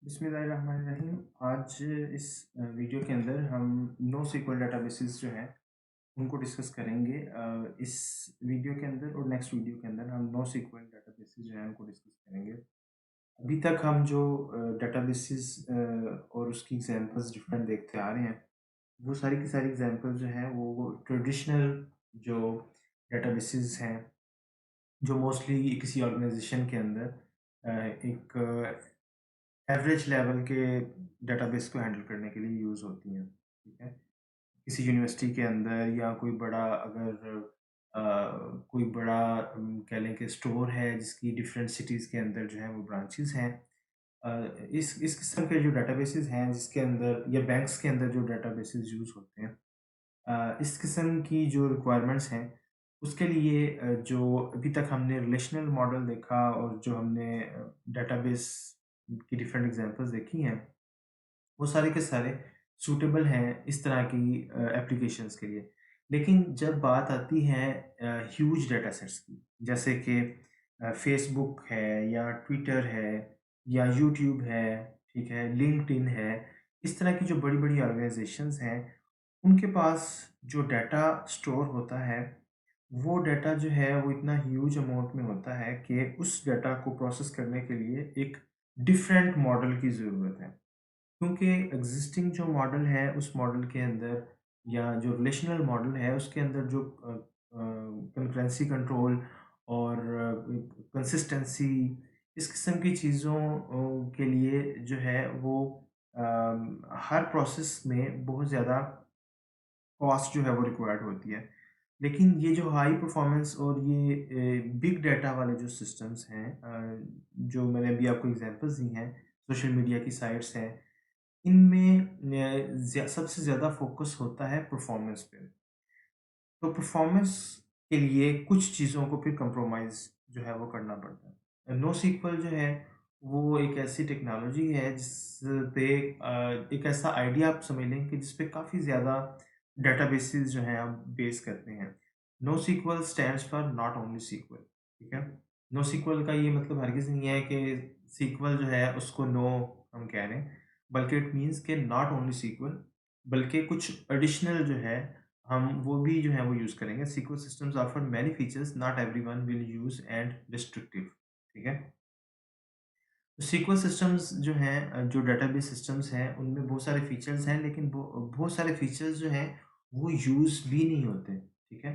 बिस्मिल्लाहिर्रहमानिर्रहीम। आज इस वीडियो के अंदर हम NoSQL डेटाबेसेस जो हैं उनको डिस्कस करेंगे। इस वीडियो के अंदर और नेक्स्ट वीडियो के अंदर हम NoSQL डेटाबेसेस जो हैं उनको डिस्कस करेंगे। अभी तक हम जो डेटाबेसेस और उसकी एग्जांपल्स डिफरेंट देखते आ रहे हैं, वो सारी की सारी एग्जांपल्स जो हैं वो ट्रेडिशनल जो डेटाबेसेस हैं, जो मोस्टली किसी ऑर्गेनाइजेशन के अंदर एक एवरेज लेवल के डेटाबेस को हैंडल करने के लिए यूज़ होती हैं, ठीक है? किसी यूनिवर्सिटी के अंदर या कोई बड़ा अगर अ, कोई बड़ा कह लें कि स्टोर है जिसकी डिफरेंट सिटीज़ के अंदर जो है वो ब्रांचेज़ हैं। इस किस्म के जो डेटाबेसेस हैं जिसके अंदर या बैंक्स के अंदर जो डेटाबेसेस यूज़ होते हैं, इस किस्म की जो रिक्वायरमेंट्स हैं, उसके लिए जो अभी तक हमने रिलेशनल मॉडल देखा और जो हमने डेटाबेस की डिफरेंट एग्ज़ाम्पल्स देखी हैं, वो सारे के सारे सूटेबल हैं इस तरह की एप्लीकेशंस के लिए। लेकिन जब बात आती है ह्यूज डेटा सेट्स की, जैसे कि फ़ेसबुक है या ट्विटर है या यूट्यूब है, ठीक है, लिंक्डइन है, इस तरह की जो बड़ी-बड़ी ऑर्गनाइज़ेशंस हैं, उनके पास जो डाटा स्टोर होता है, वो डाटा जो है वो इतना ह्यूज अमाउंट में होता है कि उस डाटा को प्रोसेस करने के लिए एक डिफरेंट मॉडल की ज़रूरत है। क्योंकि एग्जिस्टिंग जो मॉडल है उस मॉडल के अंदर या जो रिलेशनल मॉडल है उसके अंदर जो कंकरेंसी कंट्रोल और कंसिस्टेंसी इस किस्म की चीज़ों के लिए जो है वो हर प्रोसेस में बहुत ज़्यादा कॉस्ट जो है वो रिक्वायर्ड होती है। लेकिन ये जो हाई परफॉर्मेंस और ये बिग डाटा वाले जो सिस्टम्स हैं, जो मैंने अभी आपको एग्जांपल्स दी हैं, सोशल मीडिया की साइट्स हैं, इनमें सबसे ज़्यादा फोकस होता है परफॉर्मेंस पे। तो परफॉर्मेंस के लिए कुछ चीज़ों को फिर कंप्रोमाइज़ जो है वो करना पड़ता है। NoSQL जो है वो एक ऐसी टेक्नोलॉजी है जिस पे एक ऐसा आइडिया आप समझ लें कि जिस पे काफ़ी ज़्यादा डेटाबेसेस जो हैं हम बेस करते हैं। NoSQL stands for not only SQL, ठीक है? NoSQL का ये मतलब हरगिज़ नहीं है कि सीक्वल जो है उसको नो हम कह रहे हैं, बल्कि इट मीन्स कि नॉट ओनली सीक्वल, बल्कि कुछ एडिशनल जो है हम वो भी जो है वो यूज़ करेंगे। SQL systems offer many features not everyone will use and restrictive, ठीक है? तो सीक्वल सिस्टम्स जो हैं, जो डेटाबेस सिस्टम्स हैं, उनमें बहुत सारे फीचर्स हैं, लेकिन वो बहुत सारे फीचर्स जो हैं, वो यूज़ भी नहीं होते, ठीक है?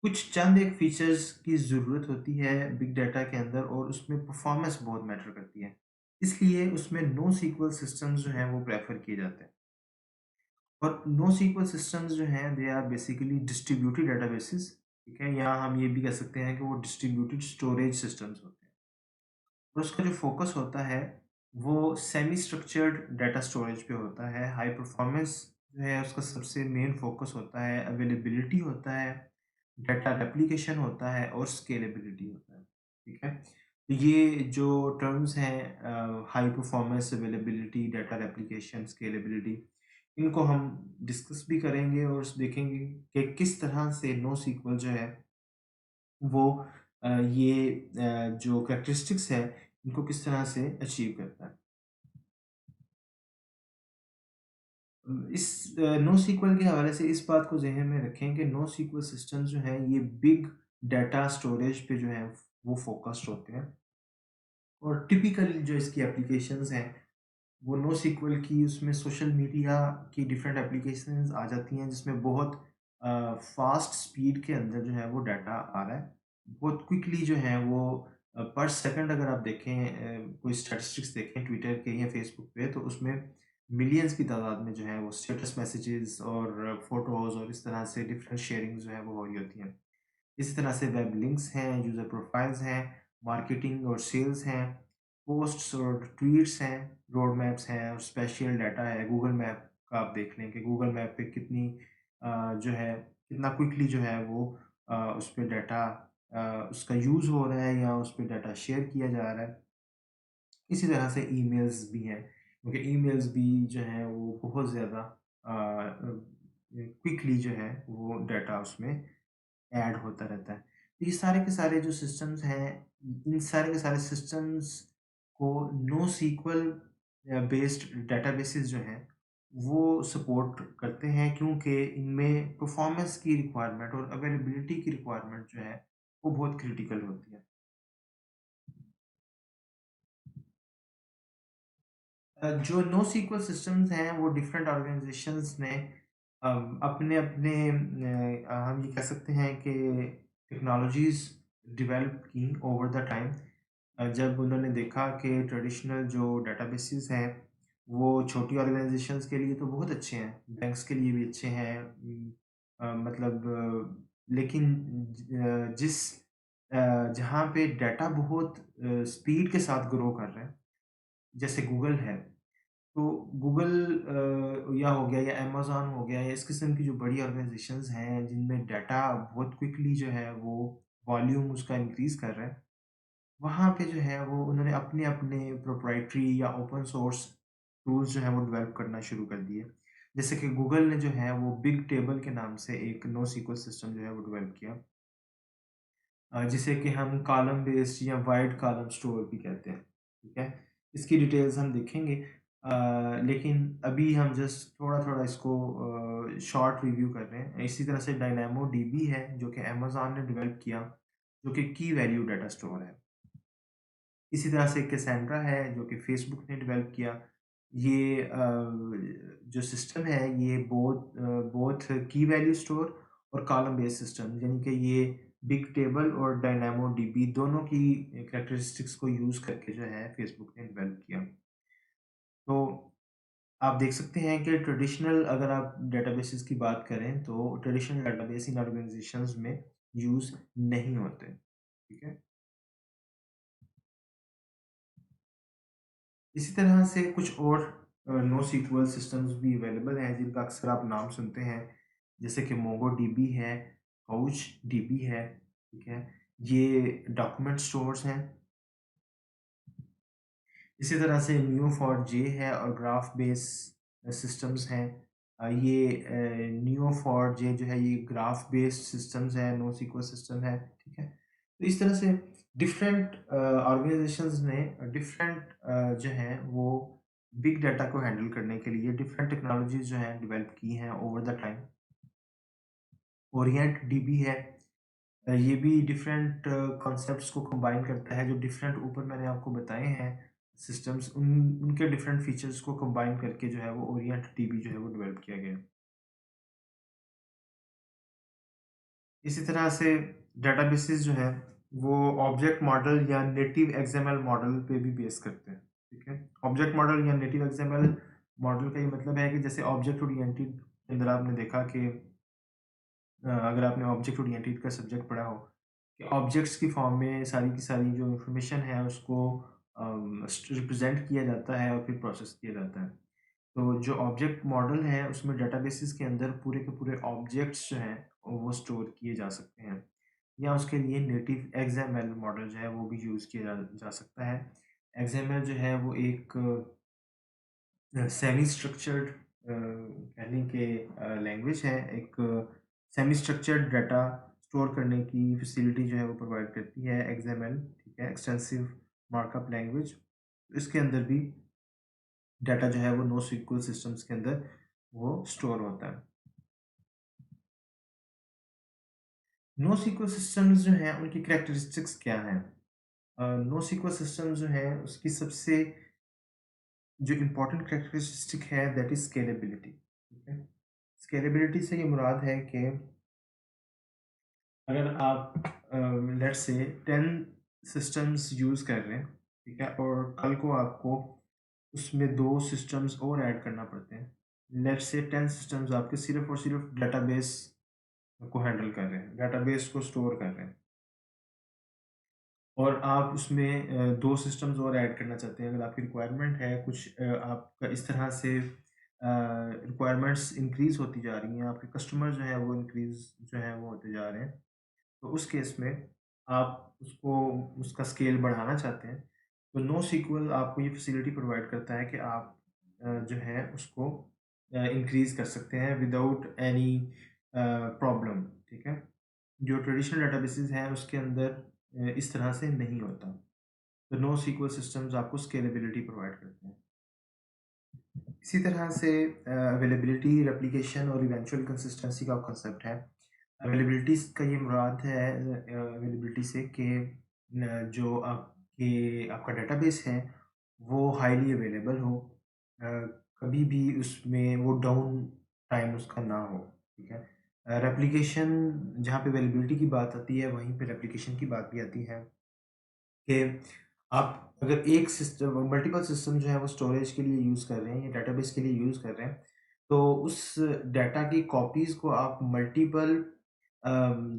कुछ चंद एक फीचर्स की ज़रूरत होती है बिग डाटा के अंदर और उसमें परफॉर्मेंस बहुत मैटर करती है। इसलिए उसमें नो सीक्वल सिस्टम्स जो हैं, वो प्रेफ़र किए जाते हैं। और NoSQL सिस्टम्स जो हैं they are basically distributed databases, ठीक है? या हम ये भी कह सकते हैं कि वो डिस्ट्रीब्यूटेड स्टोरेज सिस्टम्स होते हैं। और उसका जो फोकस होता है वो सेमी स्ट्रक्चर्ड डाटा स्टोरेज पे होता है। हाई परफॉर्मेंस जो है उसका सबसे मेन फोकस होता है, अवेलेबिलिटी होता है, डाटा रेप्लिकेशन होता है और स्केलेबिलिटी होता है, ठीक है? तो ये जो टर्म्स हैं, high performance, availability, data replication, scalability, इनको हम डिस्कस भी करेंगे और देखेंगे कि किस तरह से NoSQL जो है वो ये जो कैरेक्टरिस्टिक्स है इनको किस तरह से अचीव करता है। इस NoSQL के हवाले से इस बात को ज़हन में रखें कि NoSQL सिस्टम्स जो हैं ये बिग डाटा स्टोरेज पे जो है वो फ़ोकस्ड होते हैं और टिपिकली जो इसकी एप्लीकेशंस हैं वो NoSQL की उसमें सोशल मीडिया की डिफरेंट एप्लीकेशंस आ जाती हैं जिसमें बहुत फ़ास्ट स्पीड के अंदर जो है वो डाटा आ रहा है। बहुत क्विकली जो है वो पर सेकंड अगर आप देखें, कोई स्टैटिस्टिक्स देखें ट्विटर के या फ़ेसबुक पे तो उसमें मिलियंस की तादाद में जो है वो स्टेटस मैसेजेस और फ़ोटोज़ और इस तरह से डिफरेंट शेयरिंग्स जो है वो हो रही होती हैं। इसी तरह से वेब लिंक्स हैं, यूज़र प्रोफाइल्स हैं, मार्केटिंग और सेल्स हैं, पोस्ट्स और ट्वीट्स हैं, रोड मैप्स हैं और स्पेशियल डाटा है। गूगल मैप का आप देख लें कि गूगल मैप पे कितनी जो है कितना क्विकली जो है वो उस पे डाटा उसका यूज़ हो रहा है या उस पे डाटा शेयर किया जा रहा है। इसी तरह से ईमेल्स भी हैं, क्योंकि ईमेल्स भी जो हैं वो बहुत ज़्यादा क्विकली जो है वो डाटा उसमें ऐड होता रहता है। तो ये सारे के सारे जो सिस्टम्स हैं, इन सारे के सारे सिस्टम्स को नो सीक्वल बेस्ड डेटाबेसेस जो हैं वो सपोर्ट करते हैं, क्योंकि इनमें परफॉर्मेंस की रिक्वायरमेंट और अवेलेबिलिटी की रिक्वायरमेंट जो है वो बहुत क्रिटिकल होती है। जो नो सीक्वल सिस्टम्स हैं वो डिफरेंट ऑर्गेनाइजेशंस ने अपने अपने हम ये कह सकते हैं कि टेक्नोलॉजीज डेवलप की ओवर द टाइम। जब उन्होंने देखा कि ट्रेडिशनल जो डेटाबेसेस हैं वो छोटी ऑर्गेनाइजेशंस के लिए तो बहुत अच्छे हैं, बैंक्स के लिए भी अच्छे हैं, मतलब लेकिन जिस जहाँ पे डाटा बहुत स्पीड के साथ ग्रो कर रहे हैं, जैसे गूगल है, तो गूगल या हो गया या अमेज़न हो गया या इस किस्म की जो बड़ी ऑर्गेनाइजेशंस हैं जिनमें डाटा बहुत क्विकली जो है वो वॉल्यूम उसका इंक्रीज़ कर रहा है, वहाँ पे जो है वो उन्होंने अपने-अपने प्रोप्राइटरी या ओपन सोर्स टूल्स जो हैं वो डेवलप करना शुरू कर दिए। जैसे कि गूगल ने जो है वो बिग टेबल के नाम से एक NoSQL सिस्टम जो है वो डेवलप किया, जिसे कि हम कॉलम बेस्ड या वाइड कॉलम स्टोर भी कहते हैं, ठीक है? इसकी डिटेल्स हम देखेंगे, लेकिन अभी हम जस्ट थोड़ा-थोड़ा इसको शॉर्ट रिव्यू कर रहे हैं। इसी तरह से डायनामोडीबी है जो कि अमेज़न ने डेवलप किया, जो कि की वैल्यू डाटा स्टोर है। इसी तरह से कैसेंड्रा है जो कि फेसबुक ने डेवलप किया। ये जो सिस्टम है ये बोथ की वैल्यू स्टोर और कॉलम बेस्ड सिस्टम, यानी कि ये बिग टेबल और डायनामोडीबी दोनों की कैरेक्टरिस्टिक्स को यूज़ करके जो है फेसबुक ने डेवलप किया। तो आप देख सकते हैं कि ट्रेडिशनल अगर आप डेटाबेसेस की बात करें तो ट्रेडिशनल डेटाबेस इन ऑर्गेनाइजेशंस में यूज़ नहीं होते। ठीक है? इसी तरह से कुछ और NoSQL सिस्टम्स भी अवेलेबल हैं जिनका अक्सर आप नाम सुनते हैं, जैसे कि मोंगोडीबी है, काउचडीबी है, ठीक है? ये डॉक्यूमेंट स्टोर्स हैं। इसी तरह से न्यू4j है और ग्राफ बेस सिस्टम्स हैं। ये न्यू4j जो है ये ग्राफ बेस्ड सिस्टम्स है, NoSQL सिस्टम है, ठीक है? तो इस तरह से डिफरेंट ऑर्गेनाइजेशंस ने डिफरेंट जो हैं वो बिग डाटा को हैंडल करने के लिए डिफरेंट टेक्नोलॉजीज़ जो हैं डेवलप की हैं over the time. Orient dB है, ये भी डिफरेंट कॉन्सेप्ट्स को कंबाइन करता है, जो डिफरेंट ऊपर मैंने आपको बताए हैं सिस्टम्स, उनके डिफरेंट फीचर्स को कंबाइन करके जो है वो ओरिएंट डीबी जो है वो डेवलप किया गया। इसी तरह से डेटाबेसेस जो है वो ऑब्जेक्ट मॉडल या नेटिव एक्सएमएल मॉडल पे भी बेस करते हैं, ठीक है? ऑब्जेक्ट मॉडल या नेटिव एक्सएमएल मॉडल का ये मतलब है कि जैसे ऑब्जेक्ट ओरिएंटेड के अंदर आपने देखा कि अगर आपने ऑब्जेक्ट ओरिएंटेड का सब्जेक्ट पढ़ा हो कि ऑब्जेक्ट्स की फॉर्म में सारी की सारी जो इंफॉर्मेशन है उसको रिप्रेजेंट किया जाता है और फिर प्रोसेस किया जाता है। तो जो ऑब्जेक्ट मॉडल है उसमें डेटाबेसेस के अंदर पूरे के पूरे ऑब्जेक्ट्स जो हैं वो स्टोर किए जा सकते हैं, या उसके लिए नेटिव एक्सएमएल मॉडल जो है वो भी यूज़ किया जा सकता है। एक्सएमएल जो है वो एक सेमी स्ट्रक्चर्ड कहने के लैंग्वेज है, एक सेमी स्ट्रक्चर्ड डाटा स्टोर करने की फैसिलिटी जो है वो प्रोवाइड करती है एक्सएमएल, ठीक है? Extensive markup language. इसके अंदर भी डाटा जो है वो NoSQL सिस्टम्स के अंदर वो स्टोर होता है। NoSQL सिस्टम्स जो हैं उनकी कैरेक्टरिस्टिक्स क्या हैं? NoSQL सिस्टम्स जो है उसकी सबसे जो इम्पोर्टेंट कैरेक्टरिस्टिक है दैट इज़ स्केलेबिलिटी, ठीक है? स्केलेबिलिटी से ये मुराद है कि अगर आप लेट्स से 10 सिस्टम्स यूज़ कर रहे हैं, ठीक है? और कल को आपको उसमें 2 सिस्टम्स और ऐड करना पड़ते हैं। लेट्स से 10 सिस्टम्स आपके सिर्फ़ और सिर्फ़ डेटाबेस को हैंडल कर रहे हैं, डेटाबेस को स्टोर कर रहे हैं, और आप उसमें 2 सिस्टम्स और ऐड करना चाहते हैं। अगर आपकी रिक्वायरमेंट है कुछ आपका इस तरह से रिक्वायरमेंट्स इंक्रीज़ होती जा रही हैं, आपके कस्टमर जो है वो इंक्रीज़ जो है वो होते जा रहे हैं। तो उस केस में आप उसको उसका स्केल बढ़ाना चाहते हैं, तो NoSQL आपको ये फैसिलिटी प्रोवाइड करता है कि आप जो है उसको इंक्रीज़ कर सकते हैं विदाउट एनी प्रॉब्लम, ठीक है? जो ट्रेडिशनल डेटाबेसेस हैं उसके अंदर इस तरह से नहीं होता। तो नो सीक्वल सिस्टम्स आपको स्केलेबिलिटी प्रोवाइड करते हैं। इसी तरह से अवेलेबिलिटी, रेप्लिकेशन और इवेंचुअल कंसिस्टेंसी का कंसेप्ट है। अवेलेबिलिटी का ये मुराद है अवेलेबिलिटी से कि जो आपका डेटाबेस है वो हाईली अवेलेबल हो, अ, कभी भी उसमें वो डाउन टाइम उसका ना हो, ठीक है। रेप्लिकेशन, जहाँ पे अवेलेबिलिटी की बात आती है वहीं पे रेप्लिकेशन की बात भी आती है कि आप अगर एक सिस्टम मल्टीपल सिस्टम जो है वो स्टोरेज के लिए यूज़ कर रहे हैं या डेटाबेस के लिए यूज़ कर रहे हैं, तो उस डाटा की कॉपीज़ को आप मल्टीपल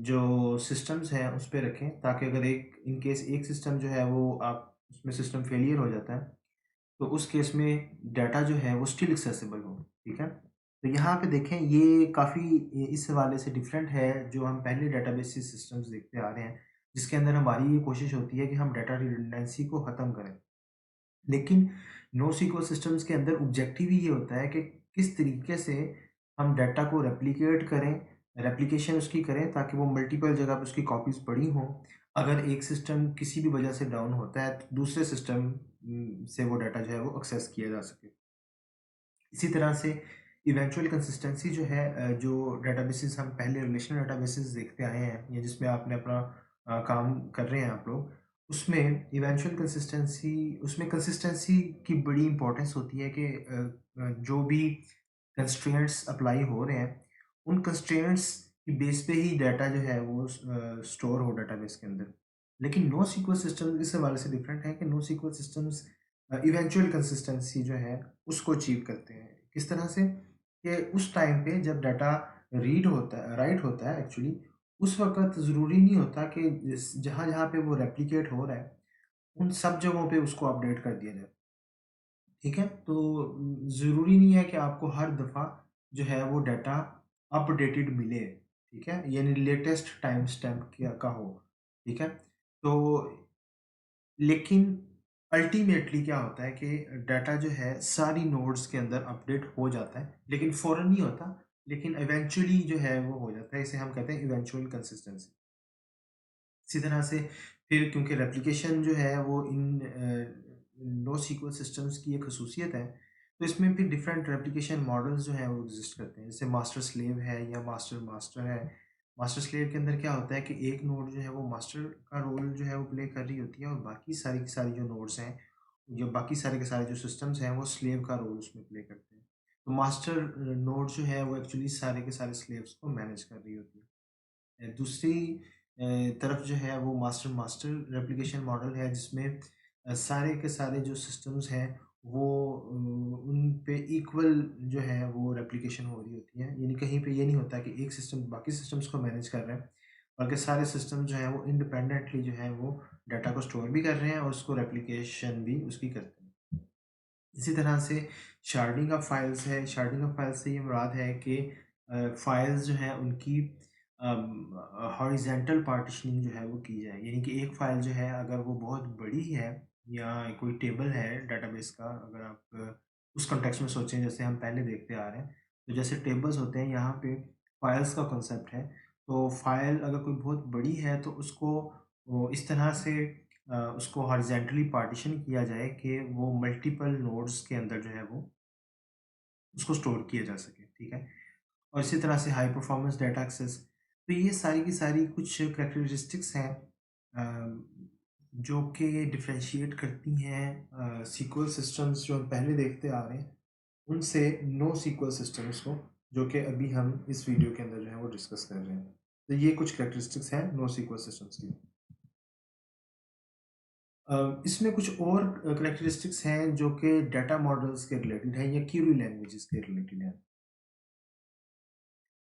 जो सिस्टम्स हैं उस पे रखें, ताकि अगर एक इन केस एक सिस्टम जो है वो आप उसमें सिस्टम फेलियर हो जाता है, तो उस केस में डाटा जो है वो स्टिल एक्सेसिबल हो, ठीक है? तो यहाँ पे देखें, ये काफ़ी इस हवाले से डिफरेंट है जो हम पहले डेटाबेस सिस्टम्स देखते आ रहे हैं, जिसके अंदर हमारी ये कोशिश होती है कि हम डाटा रिडंडेंसी को ख़त्म करें। लेकिन NoSQL सिस्टम्स के अंदर ऑब्जेक्टिव ही ये होता है कि किस तरीके से हम डाटा को रेप्लिकेट करें, रेप्लिकेशन उसकी करें ताकि वो मल्टीपल जगह पे उसकी कॉपीज़ पड़ी हों। अगर एक सिस्टम किसी भी वजह से डाउन होता है, तो दूसरे सिस्टम से वो डाटा जो है वो एक्सेस किया जा सके। इसी तरह से इवेंचुअल कंसिस्टेंसी जो है, जो डेटाबेसेस हम पहले रिलेशनल डेटाबेसेस देखते आए हैं या जिसमें आपने अपना काम कर रहे हैं आप लोग, उसमें इवेंचुअल कंसिस्टेंसी उसमें कंसिस्टेंसी की बड़ी इंपॉर्टेंस होती है कि जो भी कंस्ट्रेंट्स अप्लाई हो रहे हैं, उन कंस्ट्रेंट्स की बेस पे ही डाटा जो है वो स्टोर हो डेटाबेस के अंदर। लेकिन नो सीक्वल सिस्टम इस हवाले से डिफरेंट है कि NoSQL systems eventual consistency जो है उसको अचीव करते हैं। किस तरह से? कि उस टाइम पे जब डाटा रीड होता है, राइट होता है एक्चुअली, उस वक़्त ज़रूरी नहीं होता कि जहाँ-जहाँ पे वो रेप्लिकेट हो रहा है, उन सब जगहों पे उसको अपडेट कर दिया जाए। ठीक है? तो ज़रूरी नहीं है कि आपको हर दफ़ा जो है वो डाटा अपडेटेड मिले, ठीक है? यानी लेटेस्ट टाइम स्टैम्प का हो, ठीक है? तो लेकिन अल्टीमेटली क्या होता है कि डाटा जो है सारी नोड्स के अंदर अपडेट हो जाता है, लेकिन फ़ौरन नहीं होता, लेकिन इवेंचुअली जो है वो हो जाता है। इसे हम कहते हैं इवेंचुअल कंसिस्टेंसी। इसी तरह से फिर क्योंकि रेप्लिकेशन जो है वो इन NoSQL सिस्टम्स की एक ख़ुसूसियत है, तो इसमें फिर डिफरेंट रेप्लिकेशन मॉडल्स जो हैं वो एग्ज़िस्ट करते हैं। जैसे मास्टर स्लेव है या मास्टर मास्टर है। मास्टर स्लेव के अंदर क्या होता है कि एक नोड जो है वो मास्टर का रोल जो है वो प्ले कर रही होती है, और बाकी सारी की सारी जो नोड्स हैं, जो बाकी सारे के सारे जो सिस्टम्स हैं वो स्लेव का रोल उसमें प्ले करते हैं। तो मास्टर नोड जो है वो एक्चुअली सारे के सारे स्लेव्स को मैनेज कर रही होती है। दूसरी तरफ जो है वो मास्टर मास्टर रेप्लिकेशन मॉडल है, जिसमें सारे के सारे जो सिस्टम्स हैं वो उन पे इक्वल जो है वो रेप्लिकेशन हो रही होती है। यानी कहीं पे ये नहीं होता कि एक सिस्टम बाकी सिस्टम्स को मैनेज कर रहे हैं, बल्कि सारे सिस्टम जो हैं वो इंडिपेंडेंटली जो है वो डाटा को स्टोर भी कर रहे हैं और उसको रेप्लिकेशन भी उसकी करते हैं। इसी तरह से शार्डिंग ऑफ फाइल्स है। शार्डिंग ऑफ फाइल्स से ये मुराद है कि फाइल्स जो हैं उनकी हॉरिज़ॉन्टल पार्टीशनिंग जो है वो की जाए। यानी कि एक फ़ाइल जो है अगर वो बहुत बड़ी है या कोई टेबल है डेटाबेस का, अगर आप उस कॉन्टेक्स्ट में सोचें जैसे हम पहले देखते आ रहे हैं, तो जैसे टेबल्स होते हैं यहाँ पे फाइल्स का कॉन्सेप्ट है। तो फाइल अगर कोई बहुत बड़ी है तो उसको वो इस तरह से उसको हॉरिज़ॉन्टली पार्टीशन किया जाए कि वो मल्टीपल नोड्स के अंदर जो है वो उसको स्टोर किया जा सके, ठीक है? और इसी तरह से हाई परफॉर्मेंस डाटा एक्सेस। तो ये सारी की सारी कुछ करैक्टरिस्टिक्स हैं जो कि डिफरेंशिएट करती हैं सीक्वल सिस्टम्स जो हम पहले देखते आ रहे हैं उनसे नो सीक्वल सिस्टम्स को, जो कि अभी हम इस वीडियो के अंदर जो है वो डिस्कस कर रहे हैं। तो ये कुछ करैक्टरिस्टिक्स हैं नो सीक्वल सिस्टम्स की। इसमें कुछ और करैक्टरिस्टिक्स हैं जो कि डाटा मॉडल्स के रिलेटेड हैं या क्वेरी लैंग्वेजेस के रिलेटेड हैं।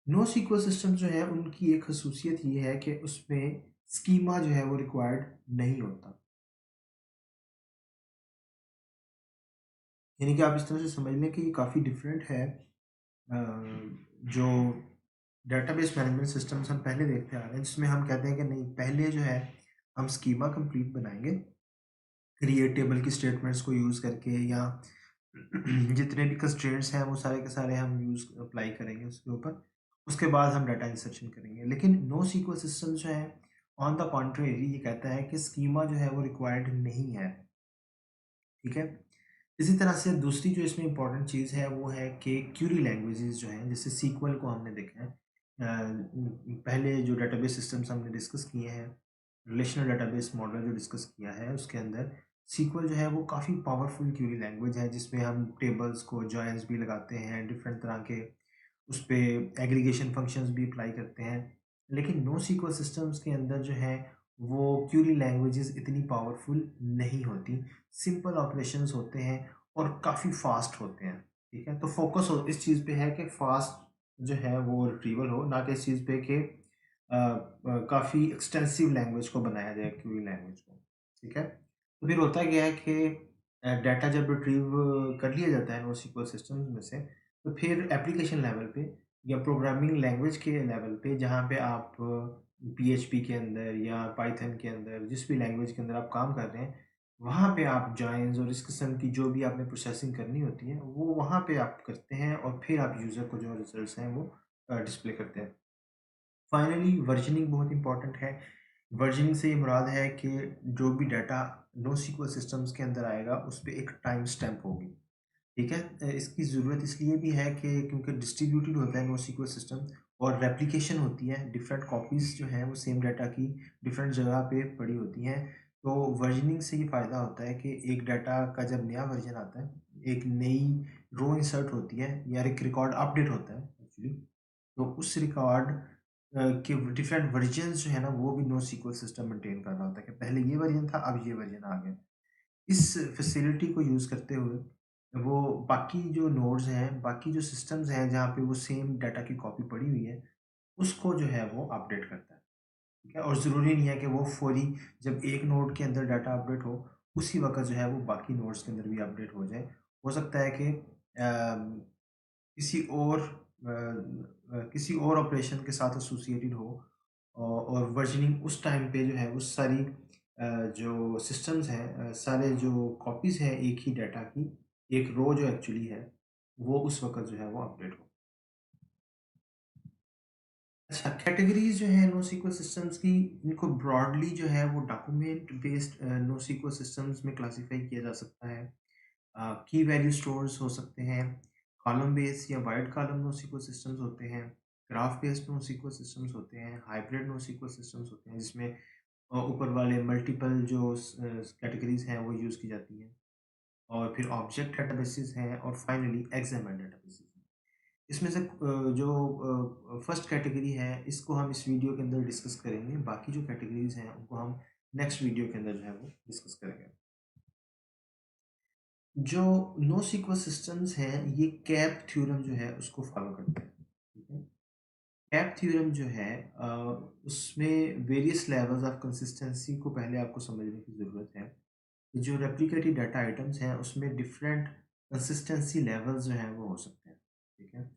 नो सीक्वल सिस्टम जो है उनकी एक खसूसियत ये है कि उसमें स्कीमा जो है वो रिक्वायर्ड नहीं होता। यानी कि आप इस तरह से समझ लें कि ये काफ़ी डिफरेंट है जो डेटाबेस मैनेजमेंट सिस्टम्स हम पहले देखते आ रहे हैं, जिसमें हम कहते हैं कि नहीं, पहले जो है हम स्कीमा कंप्लीट बनाएंगे क्रिएट टेबल की स्टेटमेंट्स को यूज़ करके, या जितने भी कंस्ट्रेंट्स हैं वो सारे के सारे हम यूज़ अप्लाई करेंगे उसके ऊपर। उसके बाद हम डाटा इंसर्शन करेंगे। लेकिन नो सीक्वल सिस्टम जो है ऑन द कॉन्ट्रेरी ये कहता है कि स्कीमा जो है वो रिक्वायर्ड नहीं है, ठीक है? इसी तरह से दूसरी जो इसमें इम्पोर्टेंट चीज़ है वो है कि क्यूरी लैंग्वेजेस जो हैं, जैसे सीक्वल को हमने देखा है। पहले जो डेटाबेस सिस्टम्स हमने डिस्कस किए हैं, रिलेशनल डेटाबेस मॉडल जो डिस्कस किया है उसके अंदर सीक्वल जो है वो काफ़ी पावरफुल क्यूरी लैंग्वेज है, जिसमें हम टेबल्स को जॉइंस भी लगाते हैं, डिफरेंट तरह के उस पे एग्रीगेशन फंक्शंस भी अप्लाई करते हैं। लेकिन नो सीक्वल सिस्टम्स के अंदर जो है वो क्यूरी लैंग्वेजेस इतनी पावरफुल नहीं होती, सिंपल ऑपरेशंस होते हैं और काफ़ी फास्ट होते हैं, ठीक है? तो फोकस हो इस चीज़ पे है कि फास्ट जो है वो रिट्रीवल हो, ना कि इस चीज़ पे कि काफ़ी एक्सटेंसिव लैंग्वेज को बनाया जाए, क्यूरी लैंग्वेज को, ठीक है? तो फिर होता क्या है कि डाटा जब रिट्रीव कर लिया जाता है नो सीक्वल सिस्टम्स में से, तो फिर एप्लीकेशन लेवल पे या प्रोग्रामिंग लैंग्वेज के लेवल पे, जहाँ पे आप पीएचपी के अंदर या पाइथन के अंदर जिस भी लैंग्वेज के अंदर आप काम कर रहे हैं, वहाँ पे आप जॉइंस और इस किस्म की जो भी आपने प्रोसेसिंग करनी होती है वो वहाँ पे आप करते हैं और फिर आप यूज़र को जो रिजल्ट्स हैं वो डिस्प्ले करते हैं। फाइनली वर्जनिंग बहुत इंपॉर्टेंट है। वर्जनिंग से ये मुराद है कि जो भी डाटा नो सीक्वल सिस्टम्स के अंदर आएगा उस पे एक टाइम स्टैम्प होगी, ठीक है? इसकी ज़रूरत इसलिए भी है कि क्योंकि डिस्ट्रीब्यूटेड होता है NoSQL सिस्टम और रेप्लिकेशन होती है, डिफरेंट कॉपीज़ जो हैं वो सेम डाटा की डिफरेंट जगह पे पड़ी होती हैं। तो वर्जनिंग से ये फ़ायदा होता है कि एक डाटा का जब नया वर्जन आता है, एक नई रो इंसर्ट होती है या एक रिकॉर्ड अपडेट होता है एक्चुअली, तो उस रिकॉर्ड के डिफरेंट वर्जन्स जो है ना वो भी NoSQL सिस्टम मेंटेन कर रहा होता है कि पहले ये वर्जन था, अब ये वर्जन आ गया। इस फैसिलिटी को यूज़ करते हुए वो बाकी जो नोड्स हैं, बाकी जो सिस्टम्स हैं जहाँ पे वो सेम डाटा की कॉपी पड़ी हुई है, उसको जो है वो अपडेट करता है, ठीक है? और ज़रूरी नहीं है कि वो फौरी जब एक नोड के अंदर डाटा अपडेट हो, उसी वक़्त जो है वो बाकी नोड्स के अंदर भी अपडेट हो जाए। हो सकता है कि किसी और किसी और ऑपरेशन के साथ एसोसिएटेड हो और वर्जनिंग उस टाइम पे जो है वो सारी जो सिस्टम्स हैं, सारे जो कॉपीज़ हैं एक ही डाटा की, एक रो जो एक्चुअली है, वो उस वक़्त जो है वो अपडेट हो। अच्छा, कैटेगरीज़ जो हैं NoSQL सिस्टम्स की, इनको ब्रॉडली जो है वो डॉक्यूमेंट बेस्ड NoSQL सिस्टम्स में क्लासिफ़ाई किया जा सकता है। की वैल्यू स्टोर्स हो सकते हैं, कॉलम बेस्ड या वाइड कॉलम NoSQL सिस्टम्स होते हैं, ग्राफ बेस्ड NoSQL सिस्टम्स होते हैं, हाइब्रिड NoSQL सिस्टम्स होते हैं जिसमें ऊपर वाले मल्टीपल जो कैटेगरीज़ हैं वो यूज़ की जाती हैं, और फिर ऑब्जेक्ट डेटाबेसेस हैं और फाइनली एक्सएमएल डेटाबेसेस हैं। इसमें से फर्स्ट कैटेगरी है, इसको हम इस वीडियो के अंदर डिस्कस करेंगे, बाकी जो कैटेगरीज़ हैं उनको हम नेक्स्ट वीडियो के अंदर जो है वो डिस्कस करेंगे। जो नो सीक्वल सिस्टम्स हैं ये कैप थ्योरम जो है उसको फॉलो करते हैं, ठीक है? कैप थ्योरम जो है उसमें वेरियस लेवल्स ऑफ कंसिस्टेंसी को पहले आपको समझने की ज़रूरत है। जो रेप्लिकेटेड डाटा आइटम्स हैं उसमें डिफरेंट कंसिस्टेंसी लेवल्स जो हैं वो हो सकते हैं, ठीक है?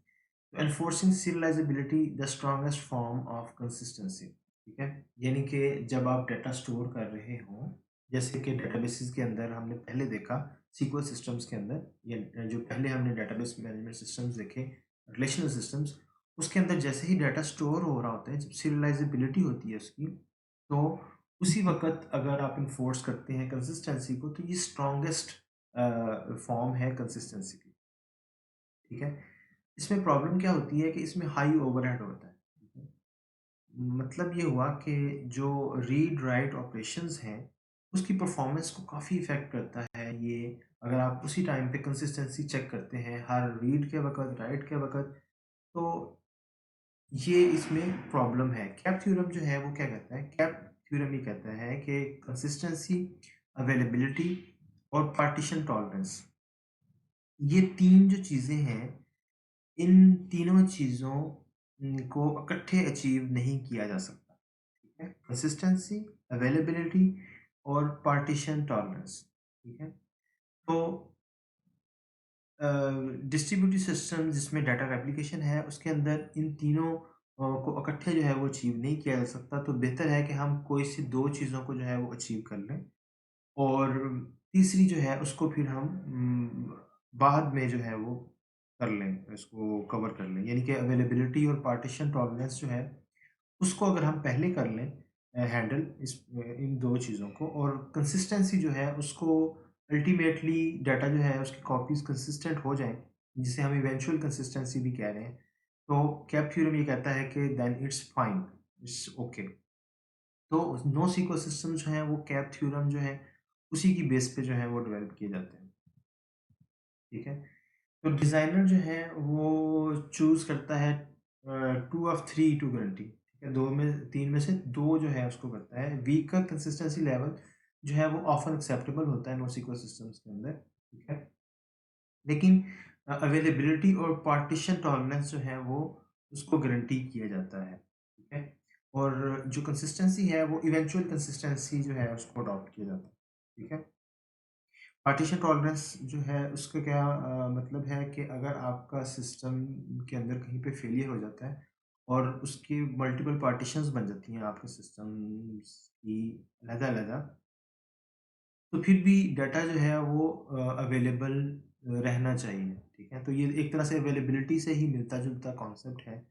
Enforcing serialisability the strongest form of consistency, ठीक है? यानी कि जब आप डाटा स्टोर कर रहे हों, जैसे कि डेटाबेसेस के अंदर हमने पहले देखा, सीक्वल सिस्टम्स के अंदर या जो पहले हमने डेटाबेस मैनेजमेंट सिस्टम्स देखे, रिलेशनल सिस्टम्स, उसके अंदर जैसे ही डाटा स्टोर हो रहा होता है, जब सीरियलाइजेबिलिटी होती है उसकी, तो उसी वक़्त अगर आप इन्फोर्स करते हैं कंसिस्टेंसी को, तो ये स्ट्रॉन्गेस्ट फॉर्म है कंसिस्टेंसी की, ठीक है? इसमें प्रॉब्लम क्या होती है कि इसमें हाई ओवरहेड होता है, ठीक है? मतलब ये हुआ कि जो रीड राइट ऑपरेशंस हैं, उसकी परफॉर्मेंस को काफ़ी इफ़ेक्ट करता है ये। अगर आप उसी टाइम पे कंसिस्टेंसी चेक करते हैं हर रीड के वक़्त, राइट के वक़्त, तो ये इसमें प्रॉब्लम है। कैप थ्योरम जो है वो क्या कहता है? कैप थ्योरम ये कहता है कि कंसिस्टेंसी, अवेलेबिलिटी और पार्टीशन टॉलरेंस, ये 3 जो चीज़ें हैं, इन तीनों चीज़ों को इकट्ठे अचीव नहीं किया जा सकता, ठीक है? कंसिस्टेंसी, अवेलेबिलिटी और पार्टीशन टॉलरेंस, ठीक है? तो डिस्ट्रीब्यूटेड सिस्टम जिसमें डाटा रेप्लिकेशन है, उसके अंदर इन तीनों को इकट्ठे जो है वो अचीव नहीं किया जा सकता, तो बेहतर है कि हम कोई सी 2 चीज़ों को जो है वो अचीव कर लें, और तीसरी जो है उसको फिर हम बाद में जो है वो कर लें, इसको कवर कर लें। यानी कि अवेलेबिलिटी और पार्टीशन टॉलरेंस जो है, उसको अगर हम पहले कर लें, हैंडल इन 2 चीज़ों को, और कंसिस्टेंसी जो है उसको अल्टीमेटली डाटा जो है उसकी कॉपीज़ कंसिस्टेंट हो जाएँ, जिसे हम इवेंचुअल कंसिस्टेंसी भी कह रहे हैं। तो केप थ्योरम ये कहता है कि then it's fine, it's okay. तो नो सीक्वल सिस्टम जो है वो केप थ्योरम जो है उसी की बेस पे जो है वो डेवलप किए जाते हैं, ठीक है? तो डिज़ाइनर जो है वो चूज़ करता है 2 ऑफ 3 टू गारंटी, ठीक है? 2 में 3 में से 2 जो है उसको करता है। वीकर कंसिस्टेंसी लेवल जो है वो ऑफ़न एक्सेप्टेबल होता है NoSQL सिस्टम्स के अंदर, ठीक है? लेकिन अवेलेबिलिटी और पार्टीशन टॉलरेंस जो है वो उसको गारंटी किया जाता है, ठीक है? और जो कंसिस्टेंसी है वो इवेंचुअल कंसिस्टेंसी जो है उसको अडॉप्ट किया जाता है, ठीक है? पार्टीशन टॉलरेंस जो है उसका क्या मतलब है कि अगर आपका सिस्टम के अंदर कहीं पे फेलियर हो जाता है और उसकी मल्टीपल पार्टीशंस बन जाती हैं आपके सिस्टम्स की अलग-अलग, तो फिर भी डाटा जो है वो अवेलेबल रहना चाहिए, ठीक है? तो ये एक तरह से अवेलेबिलिटी से ही मिलता-जुलता कॉन्सेप्ट है,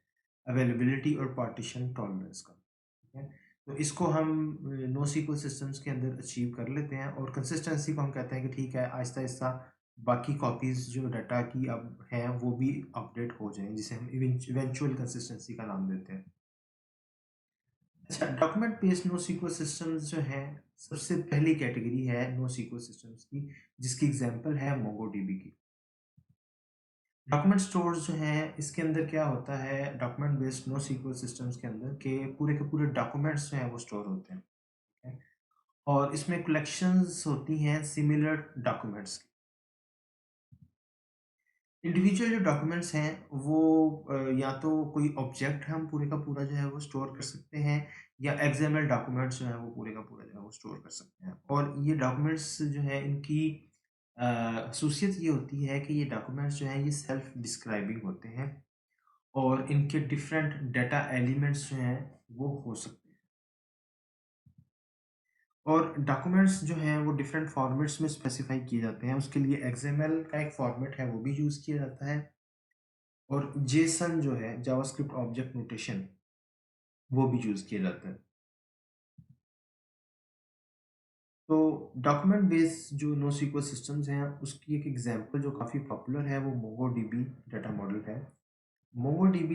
अवेलेबिलिटी और पार्टीशन टॉलरेंस का, ठीक है? तो इसको हम NoSQL सिस्टम्स के अंदर अचीव कर लेते हैं, और कंसिस्टेंसी को हम कहते हैं कि ठीक है, आहिस्ता-आहिस्ता बाकी कॉपीज़ जो डाटा की अब हैं, वो भी अपडेट हो जाएँ, जिसे हम इवेंचुअल कंसिस्टेंसी का नाम देते हैं। अच्छा, डॉक्यूमेंट बेस्ड NoSQL सिस्टम्स जो हैं, सबसे पहली कैटेगरी है NoSQL सिस्टम्स की, जिसकी एग्ज़ाम्पल है MongoDB की। डॉक्यूमेंट स्टोर्स जो हैं, इसके अंदर क्या होता है डॉक्यूमेंट बेस्ड NoSQL सिस्टम्स के पूरे डॉक्यूमेंट्स जो हैं वो स्टोर होते हैं, ठीक है? और इसमें कलेक्शंस होती हैं सिमिलर डॉक्यूमेंट्स की। इंडिविजुअल जो डॉक्यूमेंट्स हैं वो या तो कोई ऑब्जेक्ट हम पूरे का पूरा जो है वो स्टोर कर सकते हैं, या एक्सएमएल डॉक्यूमेंट्स जो है वो पूरे का पूरा जो है वो स्टोर कर सकते हैं। और ये डॉक्यूमेंट्स जो है इनकी ख़ुसूसियत ये होती है कि ये डॉक्यूमेंट्स जो हैं ये सेल्फ डिस्क्राइबिंग होते हैं, और इनके डिफरेंट डाटा एलिमेंट्स जो हैं वो हो सकते हैं। और डॉक्यूमेंट्स जो हैं वो डिफरेंट फॉर्मेट्स में स्पेसिफाई किए जाते हैं। उसके लिए एक्सएमएल का एक फॉर्मेट है वो भी यूज़ किया जाता है, और जेसन जो है जावास्क्रिप्ट ऑब्जेक्ट नोटेशन वो भी यूज़ किया जाता है। तो डॉक्यूमेंट बेस्ड जो NoSQL सिस्टम्स हैं उसकी एक एग्जांपल जो काफ़ी पॉपुलर है वो MongoDB डाटा मॉडल है। MongoDB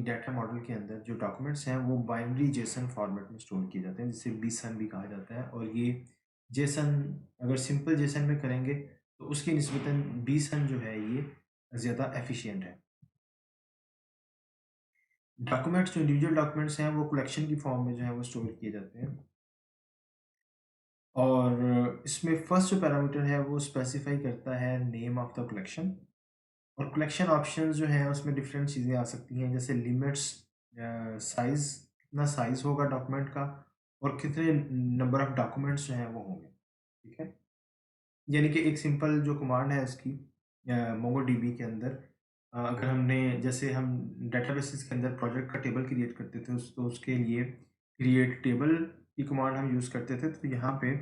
डाटा मॉडल के अंदर जो डॉक्यूमेंट्स हैं वो बाइनरी जेसन फॉर्मेट में स्टोर किए जाते हैं, जिसे बीसन भी कहा जाता है। और ये जेसन अगर सिंपल जेसन में करेंगे तो उसकी निस्बतन बीसन जो है ये ज़्यादा एफिशिएंट है। डॉक्यूमेंट्स जो इंडिविजुअल डॉक्यूमेंट्स हैं वो कलेक्शन की फॉर्म में जो है वो स्टोर किए जाते हैं, और इसमें फर्स्ट जो पैरामीटर है वो स्पेसिफाई करता है नेम ऑफ द कलेक्शन। और कलेक्शन ऑप्शंस जो हैं उसमें डिफरेंट चीज़ें आ सकती हैं, जैसे लिमिट्स, साइज़, कितना साइज़ होगा डॉक्यूमेंट का, और कितने नंबर ऑफ डॉक्यूमेंट्स जो हैं वो होंगे, ठीक है? यानी कि एक सिंपल जो कमांड है इसकी MongoDB के अंदर, अगर हमने जैसे हम डेटाबेसेस के अंदर प्रोजेक्ट का टेबल क्रिएट करते थे तो उसके लिए क्रिएट टेबल की कमांड हम यूज़ करते थे, तो यहाँ पे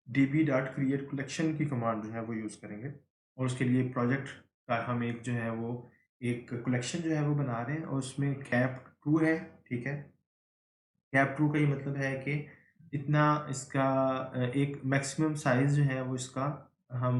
db डॉट क्रिएट कलेक्शन की कमांड जो है वो यूज़ करेंगे, और उसके लिए प्रोजेक्ट का हम एक जो है वो एक कलेक्शन जो है वो बना रहे हैं, और उसमें कैप ट्रू है, ठीक है? कैप ट्रू का ये मतलब है कि इतना इसका एक मैक्सिमम साइज़ जो है वो इसका हम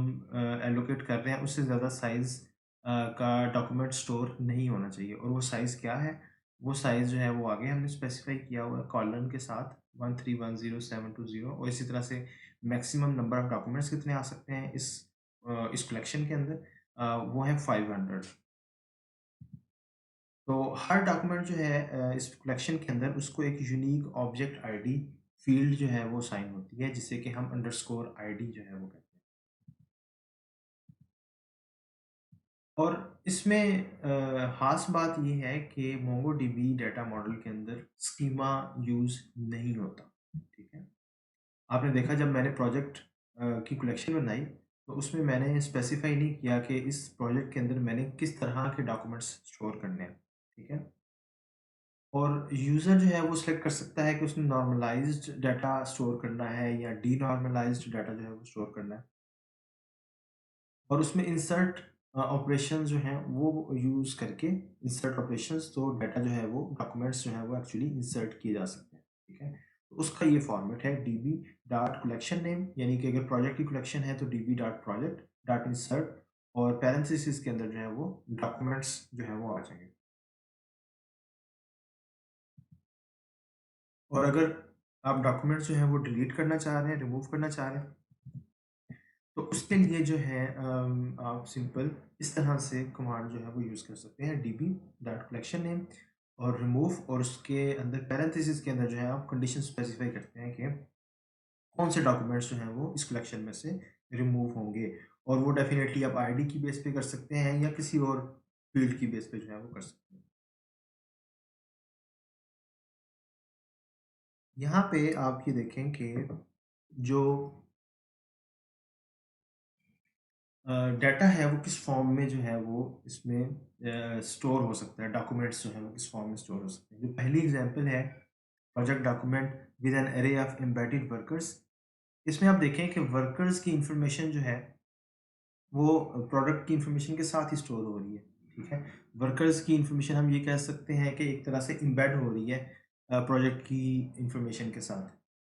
एलोकेट कर रहे हैं, उससे ज़्यादा साइज़ का डॉक्यूमेंट स्टोर नहीं होना चाहिए। और वो साइज़ क्या है? वो साइज़ जो है वो आगे हमने स्पेसिफ़ाई किया हुआ है कॉलन के साथ 1310720, और इसी तरह से मैक्सिमम नंबर ऑफ डॉक्यूमेंट्स कितने आ सकते हैं इस कलेक्शन के अंदर, वो है 500। तो हर डॉक्यूमेंट जो है इस कलेक्शन के अंदर उसको एक यूनिक ऑब्जेक्ट आईडी फील्ड जो है वो साइन होती है, जिसे कि हम अंडरस्कोर आईडी जो है वो कहते हैं। और इसमें खास बात ये है कि MongoDB डाटा मॉडल के अंदर स्कीमा यूज़ नहीं होता, ठीक है? आपने देखा जब मैंने प्रोजेक्ट की कलेक्शन बनाई, तो उसमें मैंने स्पेसिफाई नहीं किया कि इस प्रोजेक्ट के अंदर मैंने किस तरह के डॉक्यूमेंट्स स्टोर करने हैं, ठीक है? और यूज़र जो है वो सिलेक्ट कर सकता है कि उसने नॉर्मलाइज़्ड डाटा स्टोर करना है या डीनॉर्मलाइज़्ड डाटा जो है वो स्टोर करना है। और उसमें इंसर्ट ऑपरेशंस जो हैं वो यूज़ करके इंसर्ट ऑपरेशंस, तो डाटा जो है वो डॉक्यूमेंट्स जो हैं वो एक्चुअली इंसर्ट किए जा सकते हैं, ठीक है? तो उसका ये फॉर्मेट है db डॉट कलेक्शन नेम, यानी कि अगर प्रोजेक्ट की कलेक्शन है तो db dot project dot insert, और पैरेंथेसिस के अंदर जो है वो डॉक्यूमेंट्स जो है वो आ जाएंगे। और अगर आप डॉक्यूमेंट्स जो है वो डिलीट करना चाह रहे हैं, रिमूव करना चाह रहे हैं, तो उसके लिए जो है आप सिंपल इस तरह से कमांड जो है वो यूज़ कर सकते हैं, db डॉट कलेक्शन नेम और रिमूव, और उसके अंदर पैरेंथेसिस के अंदर जो है आप कंडीशन स्पेसिफाई करते हैं कि कौन से डॉक्यूमेंट्स जो हैं वो इस कलेक्शन में से रिमूव होंगे। और वो डेफिनेटली आप आईडी की बेस पे कर सकते हैं या किसी और फील्ड की बेस पे जो है वो कर सकते हैं। यहाँ पे आप ये देखें कि जो डाटा है वो किस फॉर्म में जो है वो इसमें स्टोर हो सकता है, डॉक्यूमेंट्स जो है वो किस फॉर्म में स्टोर हो सकते हैं। जो पहली एग्जांपल है project document with an array of embedded workers, इसमें आप देखें कि वर्कर्स की इंफॉर्मेशन जो है वो प्रोडक्ट की इंफॉर्मेशन के साथ ही स्टोर हो रही है। ठीक है, वर्कर्स की इंफॉर्मेशन हम ये कह सकते हैं कि एक तरह से एम्बेड हो रही है प्रोजेक्ट की इंफॉर्मेशन के साथ।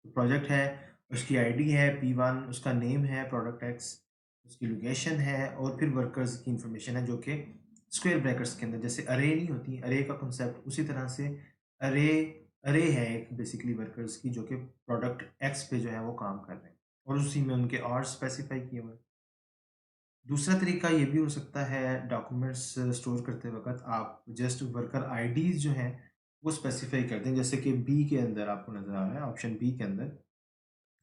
तो प्रोजेक्ट है, उसकी आईडी है P1, उसका नेम है प्रोडक्ट एक्स, उसकी लोकेशन है, और फिर वर्कर्स की इंफॉर्मेशन है जो कि स्क्वायर ब्रैकेट्स के अंदर, जैसे अरे नहीं होती, अरे का कॉन्सेप्ट उसी तरह से अरे अरे है एक बेसिकली वर्कर्स की, जो कि प्रोडक्ट एक्स पे जो है वो काम कर रहे हैं और उसी में उनके आवर्स स्पेसिफाई किए हुए हैं। दूसरा तरीका ये भी हो सकता है, डॉक्यूमेंट्स स्टोर करते वक्त आप जस्ट वर्कर आईडीज जो हैं वो स्पेसिफाई कर दें, जैसे कि बी के अंदर आपको नज़र आ रहा है, ऑप्शन बी के अंदर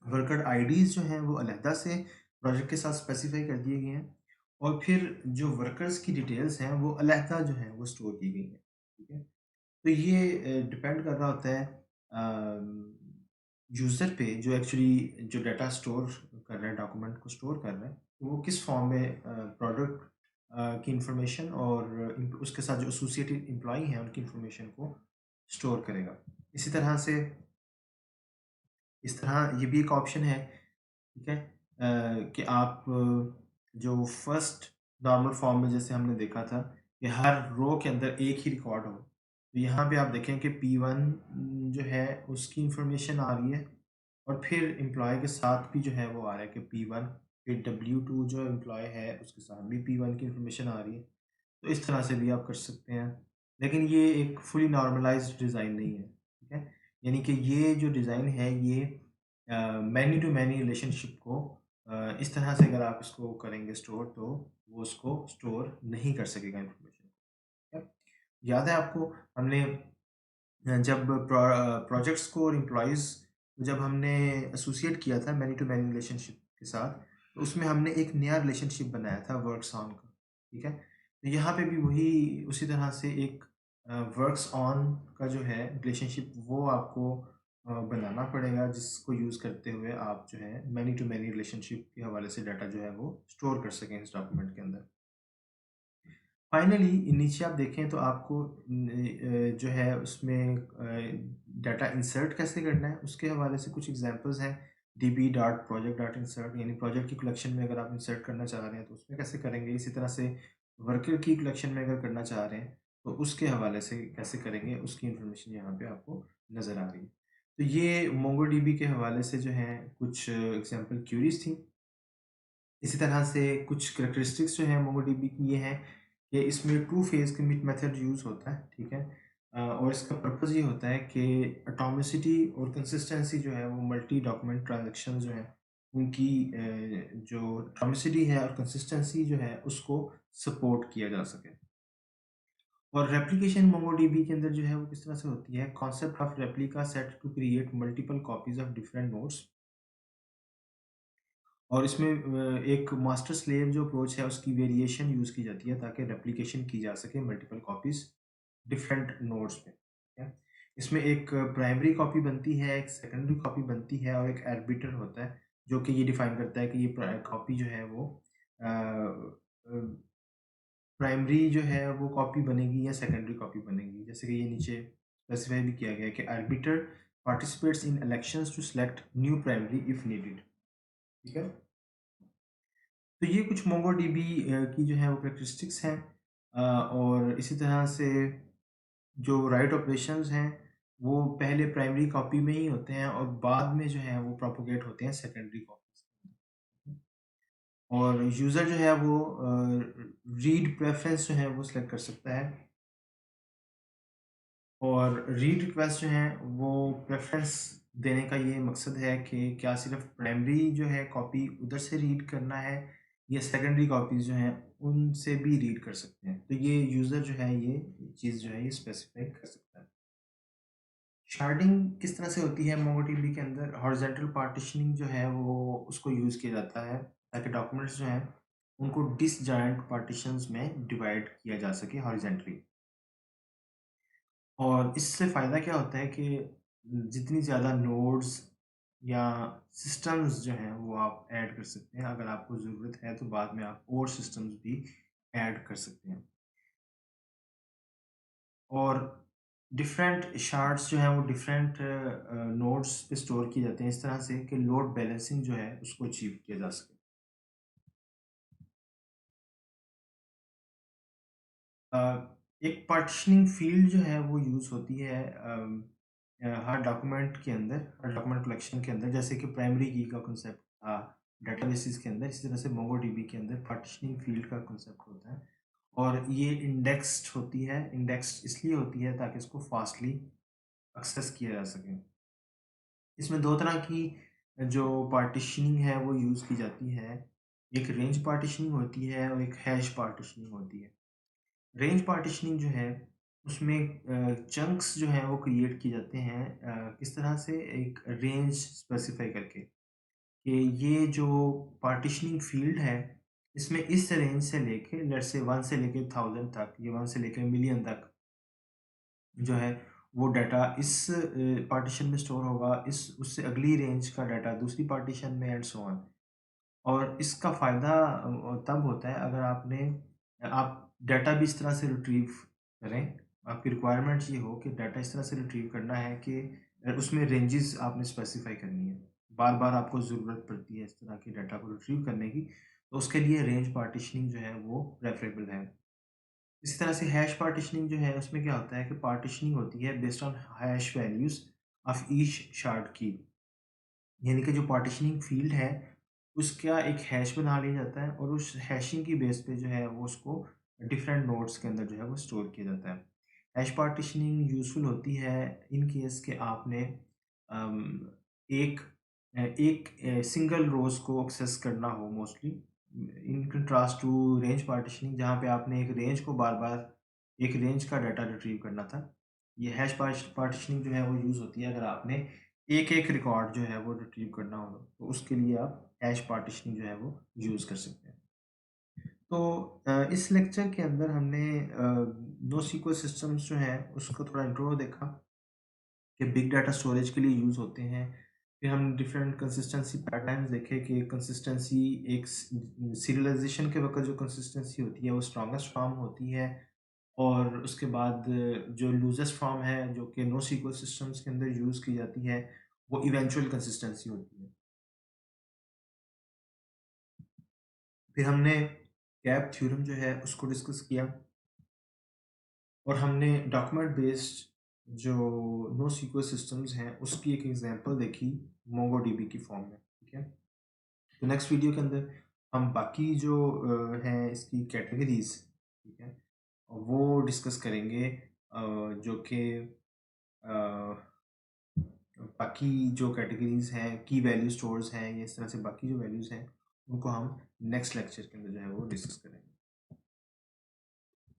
वर्कर आईडीज जो हैं वो अलहदा से प्रोजेक्ट के साथ स्पेसिफाई कर दिए गए हैं, और फिर जो वर्कर्स की डिटेल्स हैं वो अलहदा जो हैं वो स्टोर की गई हैं। ठीक है, तो ये डिपेंड कर रहा होता है यूज़र पे, जो एक्चुअली जो डाटा स्टोर कर रहा है, डॉक्यूमेंट को स्टोर कर रहा है, तो वो किस फॉर्म में प्रोडक्ट की इंफॉर्मेशन और उसके साथ जो एसोसिएटेड एम्प्लॉई हैं उनकी इंफॉर्मेशन को स्टोर करेगा। इसी तरह से इस तरह ये भी एक ऑप्शन है। ठीक है, कि आप जो फर्स्ट नॉर्मल फॉर्म में जैसे हमने देखा था कि हर रो के अंदर एक ही रिकॉर्ड हो, तो यहाँ पे आप देखें कि P1 जो है उसकी इंफॉर्मेशन आ रही है, और फिर एम्प्लॉय के साथ भी जो है वो आ रहा है कि P1, फिर W2 जो एम्प्लॉय है उसके साथ भी P1 की इंफॉर्मेशन आ रही है। तो इस तरह से भी आप कर सकते हैं, लेकिन ये एक फुली नॉर्मलाइज्ड डिज़ाइन नहीं है। ठीक है, यानी कि ये जो डिज़ाइन है ये मैनी टू मैनी रिलेशनशिप को इस तरह से अगर आप इसको करेंगे स्टोर, तो वो उसको स्टोर नहीं कर सकेगा इंफॉर्मेशन। ठीक है, याद है आपको हमने जब प्रोजेक्ट्स को और एम्प्लॉयज़ जब हमने एसोसिएट किया था मैनी टू मैनी रिलेशनशिप के साथ, तो उसमें हमने एक नया रिलेशनशिप बनाया था वर्क्स ऑन का। ठीक है, तो यहाँ पे भी वही उसी तरह से एक वर्क्स ऑन का जो है रिलेशनशिप वो आपको बनाना पड़ेगा, जिसको यूज़ करते हुए आप जो है मैनी टू मैनी रिलेशनशिप के हवाले से डाटा जो है वो स्टोर कर सकें इस डॉक्यूमेंट के अंदर। फाइनली नीचे आप देखें तो आपको जो है उसमें डाटा इंसर्ट कैसे करना है उसके हवाले से कुछ एग्जांपल्स हैं। db dot project dot insert, यानी प्रोजेक्ट की कलेक्शन में अगर आप इंसर्ट करना चाह रहे हैं तो उसमें कैसे करेंगे। इसी तरह से वर्कर की कलेक्शन में अगर करना चाह रहे हैं तो उसके हवाले से कैसे करेंगे, उसकी इंफॉर्मेशन यहाँ पे आपको नज़र आ रही है। तो ये मोंगोडीबी के हवाले से जो हैं कुछ एग्जांपल क्यूरीज थी। इसी तरह से कुछ करैक्टरिस्टिक्स जो हैं मोंगोडीबी की ये हैं कि इसमें two phase commit method use होता है। ठीक है, और इसका पर्पज़ ये होता है कि एटॉमिसिटी और कंसिस्टेंसी जो है वो मल्टी डॉक्यूमेंट ट्रांजैक्शन जो है उनकी जो एटॉमिसिटी है और कंसिस्टेंसी जो है उसको सपोर्ट किया जा सके। और रेप्लिकेशन मोंगोडीबी के अंदर जो है वो किस तरह से होती है, concept of replica set to create multiple copies of different nodes, और इसमें एक मास्टर स्लेव जो अप्रोच है उसकी वेरिएशन यूज़ की जाती है ताकि रेप्लिकेशन की जा सके मल्टीपल कॉपीज डिफरेंट नोड्स पे। ठीक है, इसमें एक प्राइमरी कॉपी बनती है, एक सेकेंडरी कॉपी बनती है, और एक आर्बिटर होता है जो कि ये डिफाइन करता है कि ये कॉपी जो है वो प्राइमरी जो है वो कॉपी बनेगी या सेकेंडरी कॉपी बनेगी। जैसे कि ये नीचे स्पेसिफाई भी किया गया है कि arbiter participates in elections to select new primary if needed. ठीक है, तो ये कुछ मोंगोडीबी की जो है वो कैरेक्टरिस्टिक्स हैं, और इसी तरह से जो राइट ऑपरेशंस हैं वो पहले प्राइमरी कॉपी में ही होते हैं और बाद में जो है वो प्रोपोगेट होते हैं सेकेंडरी कॉपीज। और यूज़र जो है वो रीड प्रेफरेंस जो है वो सिलेक्ट कर सकता है, और रीड रिक्वेस्ट जो है वो प्रेफरेंस देने का ये मकसद है कि क्या सिर्फ प्राइमरी जो है कॉपी उधर से रीड करना है या सेकेंडरी कॉपीज जो हैं उनसे भी रीड कर सकते हैं। तो ये यूज़र जो है ये चीज़ जो है ये स्पेसिफाई कर सकता है। शार्डिंग किस तरह से होती है मोंगोडीबी के अंदर? हॉरिजॉन्टल पार्टीशनिंग जो है वो उसको यूज़ किया जाता है ताकि डॉक्यूमेंट्स जो हैं उनको डिसजॉइंट पार्टीशंस में डिवाइड किया जा सके हॉरिजॉन्टली। और इससे फ़ायदा क्या होता है कि जितनी ज़्यादा नोड्स या सिस्टम्स जो हैं वो आप ऐड कर सकते हैं। अगर आपको ज़रूरत है तो बाद में आप और सिस्टम्स भी ऐड कर सकते हैं। और डिफरेंट शार्ड्स जो हैं वो डिफरेंट नोड्स पे स्टोर किए जाते हैं इस तरह से कि लोड बैलेंसिंग जो है उसको अचीव किया जा सके। अ, एक पार्टीशनिंग फ़ील्ड जो है वो यूज़ होती है हर डॉक्यूमेंट के अंदर, हर डॉक्यूमेंट कलेक्शन के अंदर, जैसे कि प्राइमरी की का कांसेप्ट था डेटाबेसेस के अंदर, इसी तरह से मोंगोडीबी के अंदर पार्टीशनिंग फ़ील्ड का कांसेप्ट होता है। और ये इंडेक्स्ड होती है, इंडेक्स्ड इसलिए होती है ताकि इसको फास्टली एक्सेस किया जा सके। इसमें 2 तरह की जो पार्टीशनिंग है वो यूज़ की जाती है। एक रेंज पार्टीशनिंग होती है और एक हैश पार्टीशनिंग होती है। रेंज पार्टीशनिंग जो है उसमें चंक्स जो हैं वो क्रिएट किए जाते हैं किस तरह से एक रेंज स्पेसिफाई करके कि ये जो पार्टीशनिंग फील्ड है इसमें इस रेंज से लेके लेट्स से 1 से लेके 1000 तक या 1 से लेके मिलियन तक जो है वो डाटा इस पार्टीशन में स्टोर होगा, इस उससे अगली रेंज का डाटा दूसरी पार्टीशन में एंड सो ऑन। और इसका फ़ायदा तब होता है अगर आप डाटा भी इस तरह से रिट्रीव करें, आपकी रिक्वायरमेंट ये हो कि डाटा इस तरह से रिट्रीव करना है कि उसमें रेंजेस आपने स्पेसिफाई करनी है। बार-बार आपको ज़रूरत पड़ती है इस तरह के डाटा को रिट्रीव करने की, तो उसके लिए रेंज पार्टीशनिंग जो है वो प्रेफ़रेबल है। इसी तरह से हैश पार्टीशनिंग जो है उसमें क्या होता है कि पार्टीशनिंग होती है based on hash values of each shard की। यानी कि जो पार्टीशनिंग फ़ील्ड है, उसका एक हैश बना लिया जाता है और उस हैशिंग की बेस पे जो है वो उसको डिफरेंट नोड्स के अंदर जो है वो स्टोर किया जाता है। हैश पार्टीशनिंग यूज़फुल होती है इन केस कि आपने अम, एक सिंगल रोज़ को एक्सेस करना हो mostly, in contrast to range partitioning जहाँ पे आपने एक रेंज को बार-बार एक रेंज का डाटा रिट्रीव करना था। ये हैश पार्टीशनिंग जो है वो यूज़ होती है अगर आपने एक-एक रिकॉर्ड जो है वो रिट्रीव करना हो, तो उसके लिए आप हैश पार्टीशनिंग जो है वो यूज़ कर सकते हैं। तो इस लेक्चर के अंदर हमने नोस्क्यूएल सिस्टम्स जो हैं उसको थोड़ा इंट्रो देखा कि बिग डाटा स्टोरेज के लिए यूज़ होते हैं। फिर हम डिफरेंट कंसिस्टेंसी पैटर्न्स देखे कि कंसिस्टेंसी एक सीरियलाइज़ेशन के वक़्त जो कंसिस्टेंसी होती है वो स्ट्रॉन्गेस्ट फॉर्म होती है, और उसके बाद जो लूज़ेस्ट फॉर्म है जो कि नोस्क्यूएल सिस्टम्स के अंदर यूज़ की जाती है, वो इवेंचुअल कंसिस्टेंसी होती है। फिर हमने गैप थ्योरम जो है उसको डिस्कस किया, और हमने डॉक्यूमेंट बेस्ड जो नोस्क्यूएल सिस्टम्स हैं उसकी एक एग्जांपल देखी मोंगोडीबी की फॉर्म में, ठीक है? तो नेक्स्ट वीडियो के अंदर हम बाकी जो हैं इसकी कैटेगरीज, ठीक है, वो डिस्कस करेंगे, जो कि बाकी जो कैटेगरीज हैं की वैल्यू स्टोर्स हैं या इस तरह से बाकी जो वैल्यूज़ हैं उनको हम नेक्स्ट लेक्चर के अंदर जो है वो डिस्कस करेंगे।